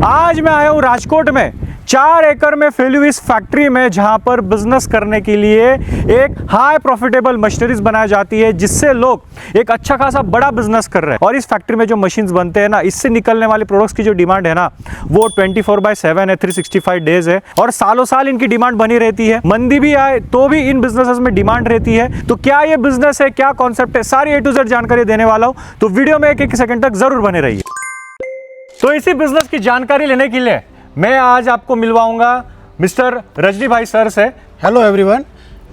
आज मैं आया हूँ राजकोट में 4 एकड़ में फैली हुई इस फैक्ट्री में, जहां पर बिजनेस करने के लिए एक हाई प्रॉफिटेबल मशीनरीज बनाई जाती है, जिससे लोग एक अच्छा खासा बड़ा बिजनेस कर रहे हैं। और इस फैक्ट्री में जो मशीन्स बनते हैं ना, इससे निकलने वाले प्रोडक्ट्स की जो डिमांड है ना, वो 24/7 है, 365 डेज है और सालों साल इनकी डिमांड बनी रहती है। मंदी भी आए तो भी इन बिजनेसेस में डिमांड रहती है। तो क्या ये बिजनेस है, क्या कॉन्सेप्ट है, सारी A to Z जानकारी देने वाला हूं, तो वीडियो में एक सेकंड तक जरूर बने रहिए। तो इसी बिजनेस की जानकारी लेने के लिए मैं आज आपको मिलवाऊंगा मिस्टर रजनी भाई सर से। हेलो एवरीवन,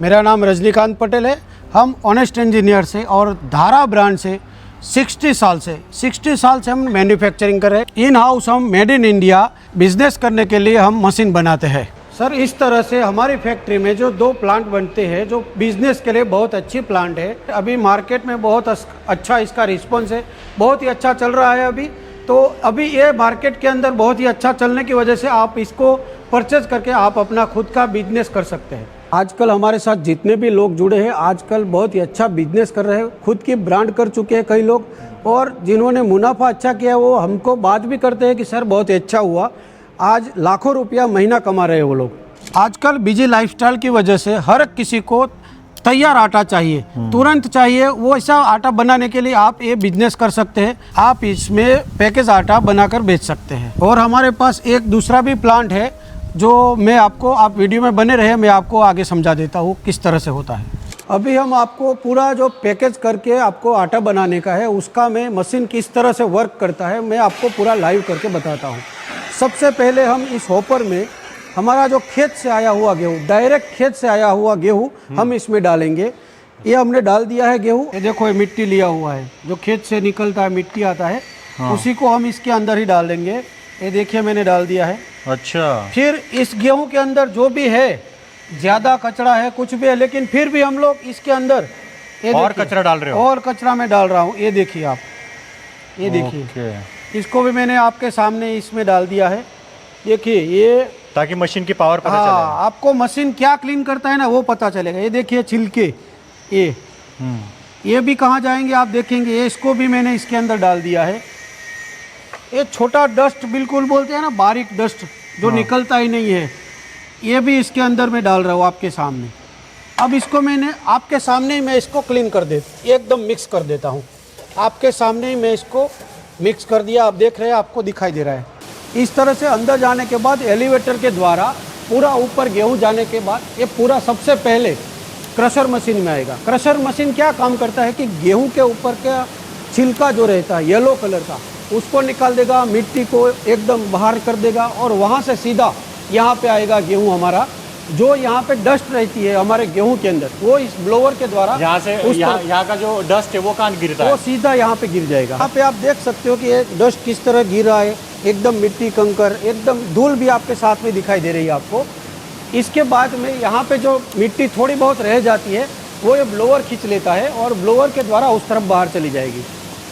मेरा नाम रजनीकांत पटेल है। हम ऑनेस्ट इंजीनियर से और धारा ब्रांड से 60 साल से हम मैन्युफैक्चरिंग कर रहे हैं। इन हाउस हम मेड इन इंडिया बिजनेस करने के लिए हम मशीन बनाते हैं। सर, इस तरह से हमारी फैक्ट्री में जो 2 प्लांट बनते हैं, जो बिजनेस के लिए बहुत अच्छी प्लांट है। अभी मार्केट में बहुत अच्छा इसका रिस्पॉन्स है, बहुत ही अच्छा चल रहा है अभी। तो अभी ये मार्केट के अंदर बहुत ही अच्छा चलने की वजह से आप इसको परचेज करके आप अपना खुद का बिजनेस कर सकते हैं। आजकल हमारे साथ जितने भी लोग जुड़े हैं, आजकल बहुत ही अच्छा बिजनेस कर रहे हैं, खुद की ब्रांड कर चुके हैं कई लोग, और जिन्होंने मुनाफा अच्छा किया वो हमको बात भी करते हैं कि सर बहुत ही अच्छा हुआ। आज लाखों रुपया महीना कमा रहे हैं वो लोग। आजकल बिजी लाइफस्टाइल की वजह से हर किसी को तैयार आटा चाहिए, तुरंत चाहिए। वो ऐसा आटा बनाने के लिए आप ये बिजनेस कर सकते हैं। आप इसमें पैकेज आटा बनाकर बेच सकते हैं। और हमारे पास एक दूसरा भी प्लांट है जो आप वीडियो में बने रहे, मैं आपको आगे समझा देता हूँ किस तरह से होता है। अभी हम आपको पूरा जो पैकेज करके आपको आटा बनाने का है, उसका मैं मशीन किस तरह से वर्क करता है मैं आपको पूरा लाइव करके बताता हूँ। सबसे पहले हम इस हॉपर में हमारा जो खेत से आया हुआ गेहूँ, डायरेक्ट खेत से आया हुआ गेहूँ हम इसमें डालेंगे। ये हमने डाल दिया है गेहूँ। ये देखो, ये मिट्टी लिया हुआ है, जो खेत से निकलता है मिट्टी आता है, उसी को हम इसके अंदर ही डाल देंगे। ये देखिए, मैंने डाल दिया है। अच्छा, फिर इस गेहूँ के अंदर जो भी है, ज़्यादा कचरा है, कुछ भी है, लेकिन फिर भी हम लोग इसके अंदर और कचरा डाल रहे हो? और कचरा मैं डाल रहा हूँ। ये देखिए आप, ये देखिए, इसको भी मैंने आपके सामने इसमें डाल दिया है। देखिए, ये ताकि मशीन की पावर पता चले। आपको मशीन क्या क्लीन करता है ना, वो पता चलेगा। ये देखिए छिलके, ये भी कहाँ जाएंगे आप देखेंगे। ये इसको भी मैंने इसके अंदर डाल दिया है। ये छोटा डस्ट बिल्कुल बोलते हैं ना, बारीक डस्ट जो निकलता ही नहीं है, ये भी इसके अंदर मैं डाल रहा हूँ आपके सामने। अब इसको मैंने आपके सामने ही मैं इसको क्लीन कर एकदम मिक्स कर देता हूँ। आपके सामने ही मैं इसको मिक्स कर दिया। आप देख रहे हैं, आपको दिखाई दे रहा है। इस तरह से अंदर जाने के बाद एलिवेटर के द्वारा पूरा ऊपर गेहूं जाने के बाद ये पूरा सबसे पहले क्रशर मशीन में आएगा। क्रशर मशीन क्या काम करता है कि गेहूं के ऊपर का छिलका जो रहता है येलो कलर का, उसको निकाल देगा, मिट्टी को एकदम बाहर कर देगा, और वहाँ से सीधा यहाँ पे आएगा गेहूँ हमारा। जो यहाँ पे डस्ट रहती है हमारे गेहूं के अंदर, वो इस ब्लोअर के द्वारा यहाँ का जो डस्ट है वो कहाँ गिरता है, वो सीधा यहाँ पे गिर जाएगा। यहाँ पे आप देख सकते हो कि ये डस्ट किस तरह गिर रहा है, एकदम मिट्टी कंकर, एकदम धूल भी आपके साथ में दिखाई दे रही है आपको। इसके बाद में यहाँ पे जो मिट्टी थोड़ी बहुत रह जाती है, वो ये ब्लोअर खींच लेता है और ब्लोअर के द्वारा उस तरफ बाहर चली जाएगी।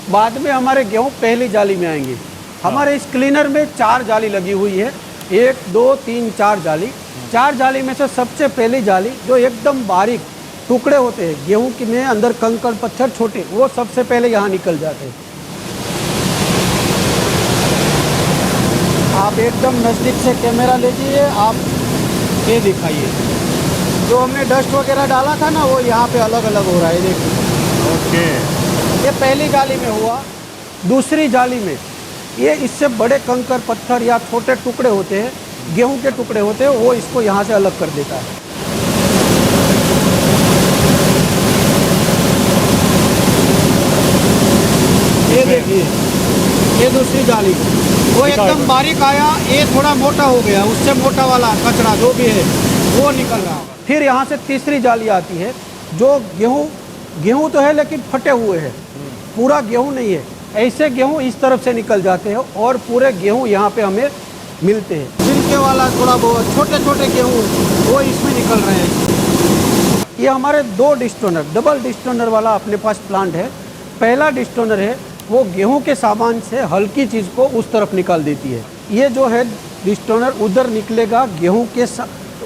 बाद में हमारे गेहूँ पहली जाली में आएंगे। हमारे इस क्लीनर में 4 जाली लगी हुई है, 1 2 3 4 जाली। 4 जाली में से सबसे पहली जाली जो एकदम बारीक टुकड़े होते हैं गेहूं के में, अंदर कंकड़ पत्थर छोटे, वो सबसे पहले यहाँ निकल जाते हैं। आप एकदम नज़दीक से कैमरा लीजिए, आप ये दिखाइए। जो हमने डस्ट वगैरह डाला था ना, वो यहाँ पे अलग अलग हो रहा है, देखिए। ओके, ये पहली जाली में हुआ। दूसरी जाली में ये इससे बड़े कंकड़ पत्थर या छोटे टुकड़े होते हैं, गेहूं के टुकड़े होते हैं, वो इसको यहाँ से अलग कर देता है। ये देखिए, ये दूसरी जाली, वो एकदम बारीक आया, ये थोड़ा मोटा हो गया, उससे मोटा वाला कचरा जो भी है वो निकल रहा है। फिर यहाँ से तीसरी जाली आती है, जो गेहूं तो है लेकिन फटे हुए हैं, पूरा गेहूं नहीं है। ऐसे गेहूं इस तरफ से निकल जाते हैं और पूरे गेहूं यहाँ पे हमें मिलते हैं। छिलके वाला थोड़ा बहुत छोटे छोटे गेहूँ वो इसमें निकल रहे हैं। ये हमारे 2 डिस्टोनर, डबल डिस्टोनर वाला अपने पास प्लांट है। पहला डिस्टोनर है वो गेहूं के सामान से हल्की चीज़ को उस तरफ निकाल देती है। ये जो है डिस्टोनर उधर निकलेगा गेहूं के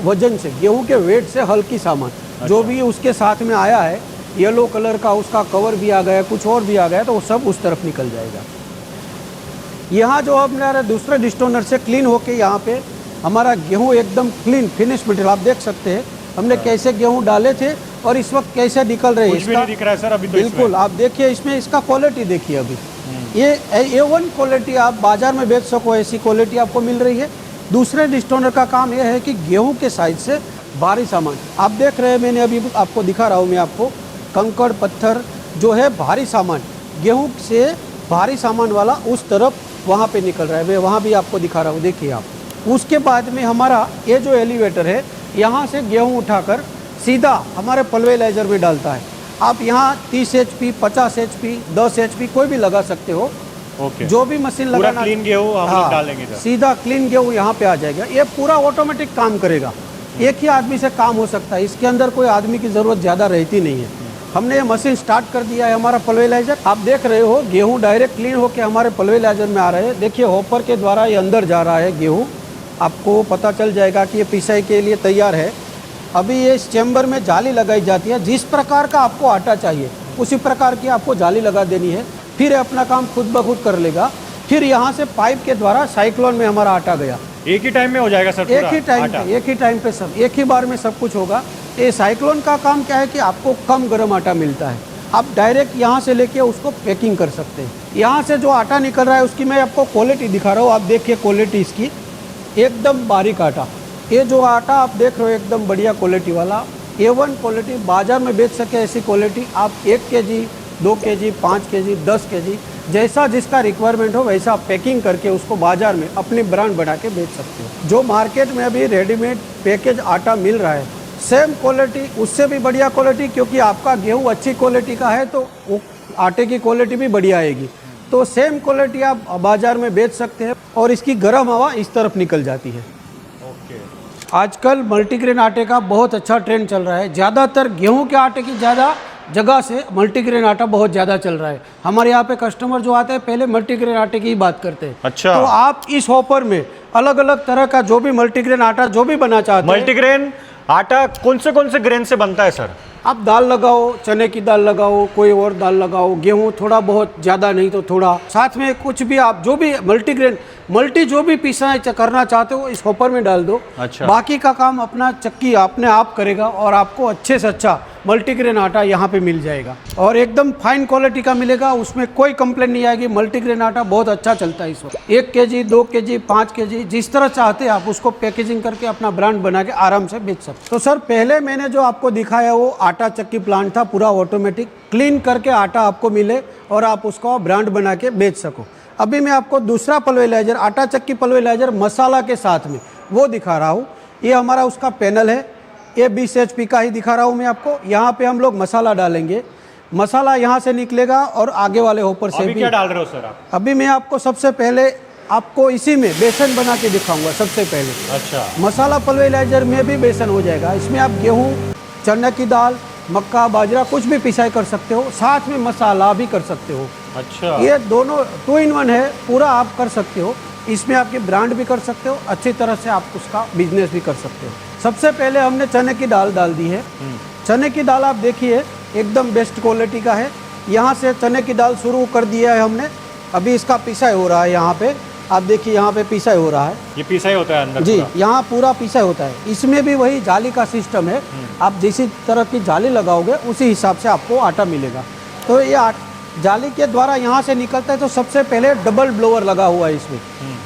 वजन से, गेहूं के वेट से हल्की सामान। अच्छा। जो भी उसके साथ में आया है, येलो कलर का उसका कवर भी आ गया, कुछ और भी आ गया, तो वो सब उस तरफ निकल जाएगा। यहाँ जो हमारे दूसरे डिस्टोनर से क्लीन होके यहाँ पे हमारा गेहूँ एकदम क्लीन फिनिश मटेरियल आप देख सकते हैं हमने कैसे गेहूँ डाले थे और इस वक्त कैसे निकल रहे हैं। कुछ भी नहीं दिख रहा है सर अभी तो बिल्कुल आप देखिए इसमें इसका क्वालिटी देखिए अभी ये A1 क्वालिटी आप बाजार में बेच सको ऐसी क्वालिटी आपको मिल रही है। दूसरे डिस्टोनर का काम यह है कि गेहूं के साइड से भारी सामान आप देख रहे हैं, मैंने अभी आपको दिखा रहा हूं मैं आपको कंकड़ पत्थर जो है भारी सामान गेहूं से भारी सामान वाला उस तरफ वहां पे निकल रहा है, मैं वहां भी आपको दिखा रहा हूं देखिए आप। उसके बाद में हमारा ये जो एलिवेटर है यहाँ से गेहूँ उठाकर सीधा हमारे पल्वेलाइजर में डालता है। आप यहाँ 30 HP 50 HP 10 HP कोई भी लगा सकते हो। ओके। जो भी मशीन पूरा लगाना क्लीन गेहूं हम लोग डालेंगे इधर। सीधा क्लीन गेहूं यहाँ पे आ जाएगा। ये पूरा ऑटोमेटिक काम करेगा, एक ही आदमी से काम हो सकता है, इसके अंदर कोई आदमी की ज़रूरत ज़्यादा रहती नहीं है। हमने ये मशीन स्टार्ट कर दिया है हमारा पल्वेलाइजर, आप देख रहे हो गेहूँ डायरेक्ट क्लीन होकर हमारे पल्वेलाइजर में आ रहे हैं। देखिए हॉपर के द्वारा ये अंदर जा रहा है गेहूँ, आपको पता चल जाएगा कि ये पिसाई के लिए तैयार है। अभी ये इस चैम्बर में जाली लगाई जाती है, जिस प्रकार का आपको आटा चाहिए उसी प्रकार की आपको जाली लगा देनी है, फिर अपना काम खुद ब खुद कर लेगा। फिर यहाँ से पाइप के द्वारा साइक्लोन में हमारा आटा गया। एक ही टाइम में हो जाएगा सर? एक ही टाइम पे सब एक ही बार में सब कुछ होगा। ये साइक्लोन का काम क्या है कि आपको कम गर्म आटा मिलता है, आप डायरेक्ट यहाँ से लेके उसको पैकिंग कर सकते हैं। यहाँ से जो आटा निकल रहा है उसकी मैं आपको क्वालिटी दिखा रहा हूँ, आप देखिए क्वालिटी इसकी एकदम बारीक आटा। ये जो आटा आप देख रहे हो एकदम बढ़िया क्वालिटी वाला A1 क्वालिटी, बाजार में बेच सके ऐसी क्वालिटी आप 1 kg 2 kg 5 kg 10 kg जैसा जिसका रिक्वायरमेंट हो वैसा पैकिंग करके उसको बाजार में अपनी ब्रांड बना के बेच सकते हो। जो मार्केट में अभी रेडीमेड पैकेज आटा मिल रहा है सेम क्वालिटी उससे भी बढ़िया क्वालिटी, क्योंकि आपका गेहूँ अच्छी क्वालिटी का है तो वो आटे की क्वालिटी भी बढ़िया आएगी। तो सेम क्वालिटी आप बाजार में बेच सकते हैं और इसकी गर्म हवा इस तरफ निकल जाती है। आजकल मल्टीग्रेन आटे का बहुत अच्छा ट्रेंड चल रहा है, ज़्यादातर गेहूं के आटे की ज़्यादा जगह से मल्टीग्रेन आटा बहुत ज़्यादा चल रहा है। हमारे यहाँ पे कस्टमर जो आते हैं पहले मल्टीग्रेन आटे की ही बात करते हैं। अच्छा। तो आप इस हॉपर में अलग अलग तरह का जो भी मल्टीग्रेन आटा जो भी बना चाहते हैं। मल्टीग्रेन आटा कौन से ग्रेन से बनता है सर? आप दाल लगाओ, चने की दाल लगाओ, कोई और दाल लगाओ, गेहूं थोड़ा बहुत, ज़्यादा नहीं तो थोड़ा, साथ में कुछ भी आप जो भी मल्टीग्रेन जो भी पीसना करना चाहते हो इस हॉपर में डाल दो। अच्छा। बाकी का काम अपना चक्की अपने आप करेगा और आपको अच्छे से अच्छा मल्टीग्रेन आटा यहाँ पे मिल जाएगा और एकदम फाइन क्वालिटी का मिलेगा, उसमें कोई कंप्लेंट नहीं आएगी। मल्टीग्रेन आटा बहुत अच्छा चलता है इस वक्त। 1 kg 2 kg 5 kg जिस तरह चाहते हैं आप उसको पैकेजिंग करके अपना ब्रांड बना के आराम से बेच सकते। तो सर पहले मैंने जो आपको दिखाया वो आटा चक्की प्लांट था, पूरा ऑटोमेटिक क्लीन करके आटा आपको मिले और आप उसका ब्रांड बना के बेच सको। अभी मैं आपको दूसरा पल्वेलाइजर आटा चक्की पल्वेलाइजर मसाला के साथ में वो दिखा रहा हूँ। ये हमारा उसका पैनल है, ये 20 HP का ही दिखा रहा हूँ मैं आपको। यहाँ पे हम लोग मसाला डालेंगे, मसाला यहाँ से निकलेगा और आगे वाले ऊपर से अभी क्या डाल रहे हो सर आप? अभी मैं आपको सबसे पहले आपको इसी में बेसन बना के दिखाऊंगा सबसे पहले। अच्छा। मसाला पल्वेलाइजर में भी बेसन हो जाएगा, इसमें आप गेहूँ, चने की दाल, मक्का, बाजरा कुछ भी पिसाई कर सकते हो, साथ में मसाला भी कर सकते हो। अच्छा। ये दोनों 2 in 1 है, पूरा आप कर सकते हो। इसमें आपकी ब्रांड भी कर सकते हो, अच्छी तरह से आप उसका बिजनेस भी कर सकते हो। सबसे पहले हमने चने की दाल डाल दी है। चने की दाल आप देखिए एकदम बेस्ट क्वालिटी का है। यहाँ से चने की दाल शुरू कर दिया है हमने, अभी इसका पिसाई हो रहा है। यहाँ पे आप देखिए यहाँ पे पिसाई हो रहा है, ये पिसाई होता है अंदर? जी, यहाँ पूरा पिसाई होता है। इसमें भी वही जाली का सिस्टम है, आप जिस तरह की जाली लगाओगे उसी हिसाब से आपको आटा मिलेगा। तो ये जाली के द्वारा यहाँ से निकलता है। तो सबसे पहले डबल ब्लोअर लगा हुआ है इसमें,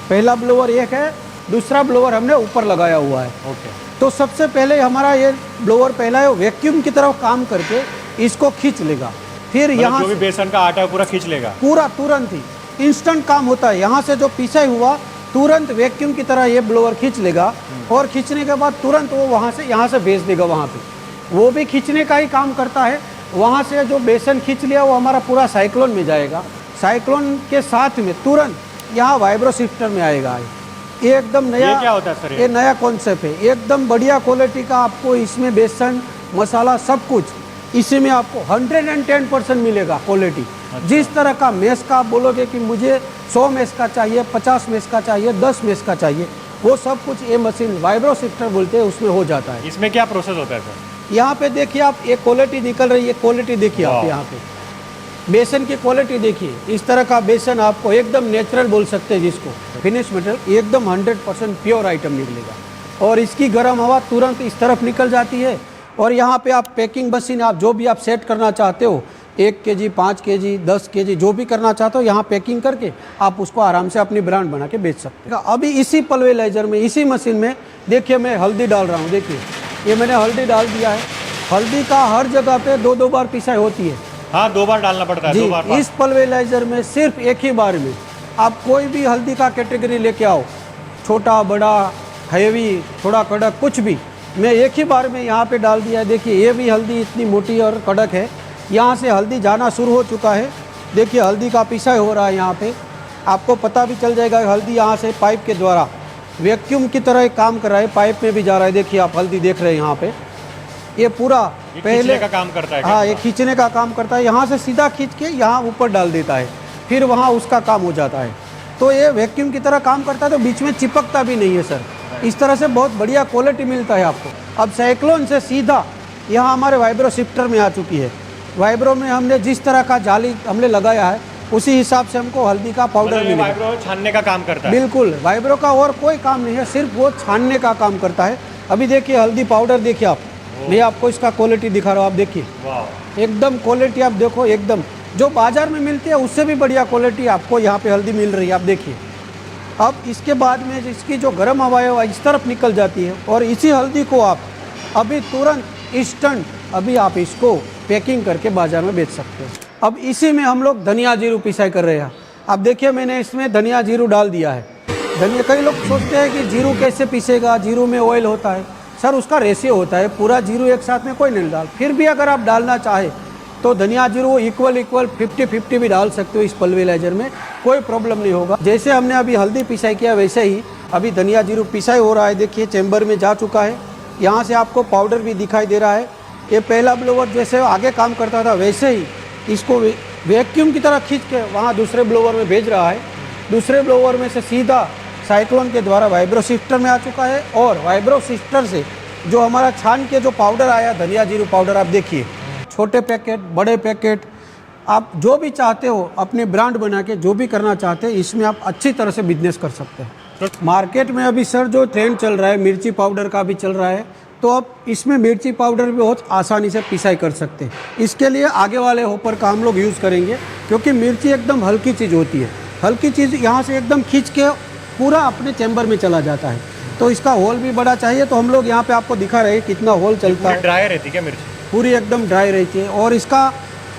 पहला ब्लोअर एक है, दूसरा ब्लोअर हमने ऊपर लगाया हुआ है। ओके। तो सबसे पहले हमारा ये ब्लोअर पहला है, वैक्यूम की तरफ काम करके इसको खींच लेगा। फिर यहाँ जो भी बेसन का आटा है पूरा खींच लेगा, पूरा तुरंत ही इंस्टेंट काम होता है। यहाँ से जो पिसाई हुआ तुरंत वैक्यूम की तरह ये ब्लोअर खींच लेगा और खींचने के बाद तुरंत वो वहाँ से यहाँ से भेज देगा। वहाँ पे वो भी खींचने का ही काम करता है। वहाँ से जो बेसन खींच लिया वो हमारा पूरा साइक्लोन में जाएगा, साइक्लोन के साथ में तुरंत यहाँ वाइब्रो शिफ्टर में आएगा। ये एकदम नया, ये क्या होता है सर? ये नया कॉन्सेप्ट है, एकदम बढ़िया क्वालिटी का। आपको इसमें बेसन मसाला सब कुछ इसी में आपको 110% मिलेगा क्वालिटी। अच्छा। जिस तरह का मेस का आप बोलोगे कि मुझे 100 मेस का चाहिए, 50 मेस का चाहिए, 10 मेस का चाहिए, वो सब कुछ ये मशीन वाइब्रो शिफ्टर बोलते हैं उसमें हो जाता है। इसमें क्या प्रोसेस होता है सर? यहाँ पे देखिए आप, ये क्वालिटी निकल रही है, क्वालिटी देखिए आप यहाँ पे, बेसन की क्वालिटी देखिए, इस तरह का बेसन आपको एकदम नेचुरल बोल सकते हैं जिसको, फिनिश मटेरियल एकदम 100% प्योर आइटम निकलेगा। और इसकी गर्म हवा तुरंत इस तरफ निकल जाती है। और यहाँ पे आप पैकिंग मशीन, आप जो भी आप सेट करना चाहते हो, 1 kg, 5 kg, 10 kg जो भी करना चाहते हो, यहाँ पैकिंग करके आप उसको आराम से अपनी ब्रांड बना के बेच सकते हो। अभी इसी पल्वेराइजर में, इसी मशीन में देखिए मैं हल्दी डाल रहा हूँ। देखिए ये मैंने हल्दी डाल दिया है। हल्दी का हर जगह पे 2-2 बार पिसाई होती है। हाँ, 2 बार डालना पड़ता है। जी, 2 बार। इस पल्वेराइजर में सिर्फ एक ही बार में आप कोई भी हल्दी का कैटेगरी लेके आओ, छोटा बड़ा हैवी थोड़ा कड़क कुछ भी, मैं एक ही बार में यहाँ पे डाल दिया है। देखिए ये भी हल्दी इतनी मोटी और कड़क है, यहाँ से हल्दी जाना शुरू हो चुका है। देखिए हल्दी का पिसाई हो रहा है यहाँ पे, आपको पता भी चल जाएगा। हल्दी यहाँ से पाइप के द्वारा वैक्यूम की तरह एक काम कर रहा है, पाइप में भी जा रहा है। देखिए आप हल्दी देख रहे हैं यहाँ पे, ये पूरा पहले का काम करता है। हाँ, ये खींचने का काम करता है। यहाँ से सीधा खींच के यहाँ ऊपर डाल देता है, फिर वहाँ उसका काम हो जाता है। तो ये वैक्यूम की तरह काम करता है, तो बीच में चिपकता भी नहीं है सर। इस तरह से बहुत बढ़िया क्वालिटी मिलता है आपको। अब साइक्लोन से सीधा यहाँ हमारे वाइब्रो शिफ्टर में आ चुकी है। वाइब्रो में हमने जिस तरह का जाली हमने लगाया है, उसी हिसाब से हमको हल्दी का पाउडर मिलेगा। वाइब्रो छानने का काम करता है। बिल्कुल, वाइब्रो का और कोई काम नहीं है, सिर्फ वो छानने का काम करता है। अभी देखिए हल्दी पाउडर देखिए आप, मैं आपको इसका क्वालिटी दिखा रहा हूँ। आप देखिए एकदम क्वालिटी आप देखो, एकदम जो बाजार में मिलती है उससे भी बढ़िया क्वालिटी आपको यहाँ पे हल्दी मिल रही है। आप देखिए अब इसके बाद में इसकी जो गर्म हवा है वो इस तरफ निकल जाती है, और इसी हल्दी को आप अभी तुरंत इंस्टेंट अभी आप इसको पैकिंग करके बाजार में बेच सकते हैं। अब इसी में हम लोग धनिया जीरू पिसाई कर रहे हैं। अब देखिए मैंने इसमें धनिया जीरू डाल दिया है। धनिया, कई लोग सोचते हैं कि जीरू कैसे पीसेगा, जीरू में ऑयल होता है। सर उसका रेशियो होता है, पूरा जीरू एक साथ में कोई नहीं डाल। फिर भी अगर आप डालना चाहे तो धनिया जीरू इक्वल 50-50 भी डाल सकते हो इस पल्वेराइजर में, कोई प्रॉब्लम नहीं होगा। जैसे हमने अभी हल्दी पिसाई किया वैसे ही अभी धनिया जीरू पिसाई हो रहा है। देखिए चैम्बर में जा चुका है, यहाँ से आपको पाउडर भी दिखाई दे रहा है। ये पहला ब्लोवर जैसे आगे काम करता था वैसे ही इसको वैक्यूम की तरह खींच के वहाँ दूसरे ब्लोवर में भेज रहा है। दूसरे ब्लोवर में से सीधा साइक्लोन के द्वारा वाइब्रो शिफ्टर में आ चुका है, और वाइब्रो शिफ्टर से जो हमारा छान के जो पाउडर आया धनिया जीरू पाउडर, आप देखिए छोटे पैकेट बड़े पैकेट आप जो भी चाहते हो अपनी ब्रांड बना के जो भी करना चाहते हैं, इसमें आप अच्छी तरह से बिजनेस कर सकते हैं। मार्केट में अभी सर जो ट्रेंड चल रहा है मिर्ची पाउडर का भी चल रहा है, तो आप इसमें मिर्ची पाउडर भी बहुत आसानी से पिसाई कर सकते हैं। इसके लिए आगे वाले होपर का हम लोग यूज़ करेंगे, क्योंकि मिर्ची एकदम हल्की चीज़ होती है। हल्की चीज़ यहाँ से एकदम खींच के पूरा अपने चैम्बर में चला जाता है, तो इसका होल भी बड़ा चाहिए। तो हम लोग यहाँ पे आपको दिखा रहे हैं कितना होल चलता है। ड्राई रहती है क्या मिर्ची? पूरी एकदम ड्राई रहती है, और इसका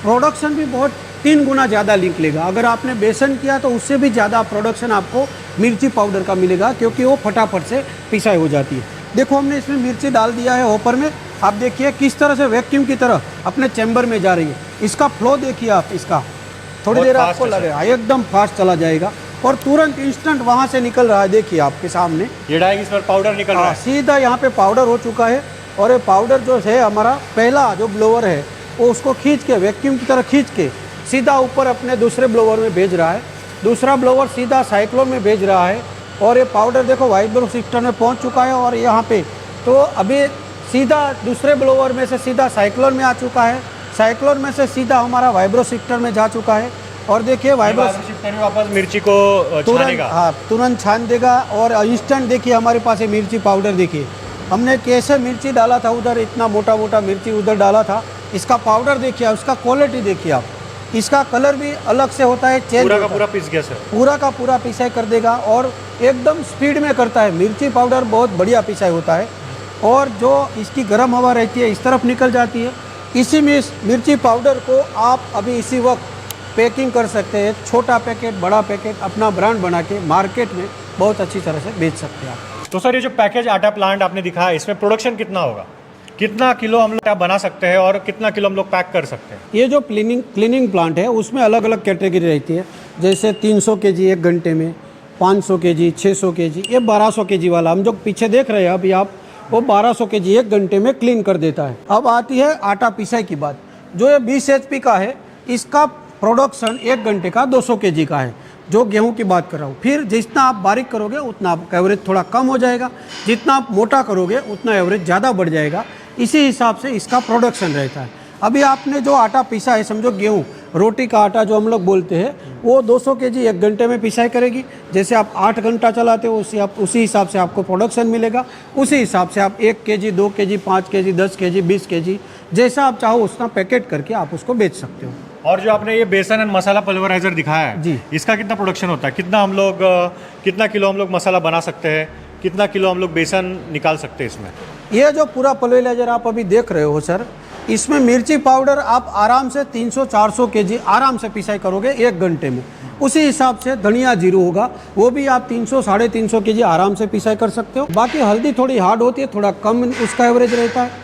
प्रोडक्शन भी बहुत 3 गुना ज़्यादा निकलेगा। अगर आपने बेसन किया तो उससे भी ज़्यादा प्रोडक्शन आपको मिर्ची पाउडर का मिलेगा, क्योंकि वो फटाफट से पिसाई हो जाती है। देखो हमने इसमें मिर्ची डाल दिया है होपर में, आप देखिए किस तरह से वैक्यूम की तरह अपने चैम्बर में जा रही है। इसका फ्लो देखिए आप, इसका थोड़ी देर आपको लगेगा एकदम फास्ट चला जाएगा, और तुरंत इंस्टेंट वहाँ से निकल रहा है। देखिए आपके सामने ये डाइंग इस पर पाउडर निकल रहा है। सीधा यहाँ पे पाउडर हो चुका है, और ये पाउडर जो है हमारा पहला जो ब्लोवर है वो उसको खींच के वैक्यूम की तरह खींच के सीधा ऊपर अपने दूसरे ब्लोवर में भेज रहा है। दूसरा ब्लोवर सीधा साइक्लोन में भेज रहा है, और ये पाउडर देखो वाइब्रो शिफ्टर में पहुँच चुका है। और यहाँ पे तो अभी सीधा दूसरे ब्लोवर में से सीधा साइक्लोन में आ चुका है, साइक्लोन में से सीधा हमारा वाइब्रो शिफ्टर में जा चुका है। और देखिए वाइब्रो शिफ्टर में वापस मिर्ची को छानेगा। हाँ, तुरंत छान देगा, और इंस्टेंट देखिए हमारे पास ये मिर्ची पाउडर देखिए हमने कैसे मिर्ची डाला था उधर, इतना मोटा मोटा मिर्ची उधर डाला था। इसका पाउडर देखिए, उसका क्वालिटी देखिए आप, इसका कलर भी अलग से होता है, चेंज पूरा का पूरा पिस गया सर, पूरा का पूरा पिसाई कर देगा, और एकदम स्पीड में करता है। मिर्ची पाउडर बहुत बढ़िया पिसाई होता है, और जो इसकी गर्म हवा रहती है इस तरफ निकल जाती है। इसी में इस मिर्ची पाउडर को आप अभी इसी वक्त पैकिंग कर सकते हैं, छोटा पैकेट बड़ा पैकेट, अपना ब्रांड बना के मार्केट में बहुत अच्छी तरह से बेच सकते हैं आप। तो सर ये जो पैकेज आटा प्लांट आपने दिखाया, इसमें प्रोडक्शन कितना होगा? कितना किलो हम लोग बना सकते हैं और कितना किलो हम लोग पैक कर सकते हैं? ये जो क्लीनिंग प्लांट है उसमें अलग अलग कैटेगरी रहती है, जैसे 300 kg 1 घंटे में, 500 kg, 600 kg, ये 1200 kg वाला हम जो पीछे देख रहे हैं अभी आप, वो 1200 kg 1 घंटे में क्लीन कर देता है। अब आती है आटा पिसाई की बात। जो ये 20 HP का है, इसका प्रोडक्शन 1 घंटे का 200 kg का है, जो गेहूं की बात कर रहा हूँ। फिर जितना आप बारीक करोगे उतना आपका एवरेज थोड़ा कम हो जाएगा, जितना आप मोटा करोगे उतना एवरेज ज़्यादा बढ़ जाएगा। इसी हिसाब से इसका प्रोडक्शन रहता है। अभी आपने जो आटा पीसा है, समझो गेहूँ रोटी का आटा जो हम लोग बोलते हैं वो 200 केजी 1 घंटे में पिसाई करेगी। जैसे आप 8 घंटा चलाते हो उसी हिसाब से आपको प्रोडक्शन मिलेगा। उसी हिसाब से आप 1 KG 2 KG 5 KG 10 KG 20 KG जैसा आप चाहो उतना पैकेट करके आप उसको बेच सकते हो। और जो आपने ये बेसन एंड मसाला पल्वराइजर दिखाया है जी। इसका कितना प्रोडक्शन होता है, कितना किलो हम लोग मसाला बना सकते हैं, कितना किलो हम लोग बेसन निकाल सकते हैं इसमें? ये जो पूरा पल्वराइजर आप अभी देख रहे हो सर, इसमें मिर्ची पाउडर आप आराम से 300-400 केजी आराम से पिसाई करोगे 1 घंटे में। उसी हिसाब से धनिया जीरू होगा वो भी आप 300-350 केजी आराम से पिसाई कर सकते हो। बाकी हल्दी थोड़ी हार्ड होती है, थोड़ा कम उसका एवरेज रहता है।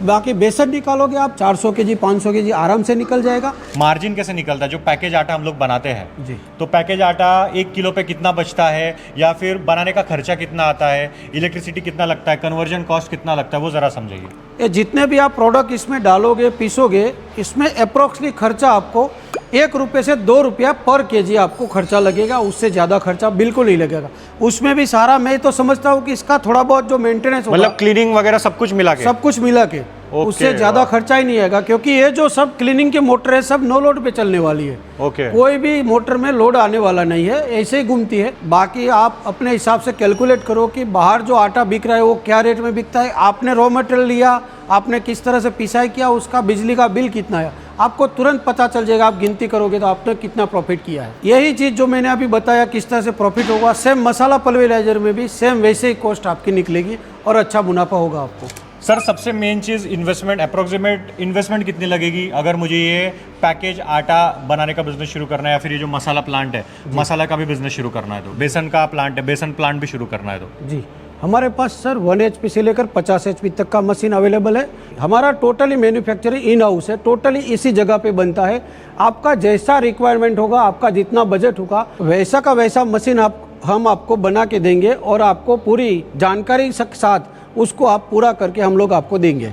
बाकी बेसन निकालोगे आप 400 केजी 500 केजी आराम से निकल जाएगा। मार्जिन कैसे निकलता है जो पैकेज आटा हम लोग बनाते हैं? जी। तो पैकेज आटा 1 किलो पे कितना बचता है, या फिर बनाने का खर्चा कितना आता है, इलेक्ट्रिसिटी कितना लगता है, कन्वर्जन कॉस्ट कितना लगता है, वो ज़रा समझाइए। ये जितने भी आप प्रोडक्ट इसमें डालोगे पीसोगे, इसमें अप्रोक्सली खर्चा आपको 1 रुपये से 2 रुपया पर केजी आपको खर्चा लगेगा। उससे ज़्यादा खर्चा बिल्कुल नहीं लगेगा। उसमें भी सारा मैं तो समझता हूँ कि इसका थोड़ा बहुत जो मेंटेनेंस होगा, मतलब क्लीनिंग वगैरह सब कुछ मिला के? सब कुछ मिला के उससे ज़्यादा खर्चा ही नहीं आएगा, क्योंकि ये जो सब क्लीनिंग की मोटर है सब नो लोड पे चलने वाली है। ओके। कोई भी मोटर में लोड आने वाला नहीं है, ऐसे ही घूमती है। बाकी आप अपने हिसाब से कैलकुलेट करो कि बाहर जो आटा बिक रहा है वो क्या रेट में बिकता है, आपने रॉ मटेरियल लिया, आपने किस तरह से पिसाई किया, उसका बिजली का बिल कितना है, आपको तुरंत पता चल जाएगा। आप गिनती करोगे तो आपने कितना प्रॉफिट किया है। यही चीज़ जो मैंने अभी बताया किस तरह से प्रॉफिट होगा, सेम मसाला पल्वराइजर में भी सेम वैसे ही कॉस्ट आपकी निकलेगी और अच्छा मुनाफा होगा आपको। सर सबसे मेन चीज़ इन्वेस्टमेंट, अप्रोक्सीमेट इन्वेस्टमेंट कितनी लगेगी अगर मुझे ये पैकेज आटा बनाने का बिजनेस शुरू करना है, या फिर ये जो मसाला प्लांट है मसाला का भी बिजनेस शुरू करना है, तो बेसन का प्लांट है, बेसन प्लांट भी शुरू करना है तो? जी, हमारे पास सर 1 HP से लेकर 50 HP तक का मशीन अवेलेबल है। हमारा टोटली मैन्युफैक्चरिंग इन हाउस है, टोटली इसी जगह पे बनता है। आपका जैसा रिक्वायरमेंट होगा, आपका जितना बजट होगा, वैसा का वैसा मशीन हम आपको बना के देंगे और आपको पूरी जानकारी के साथ उसको आप पूरा करके हम लोग आपको देंगे।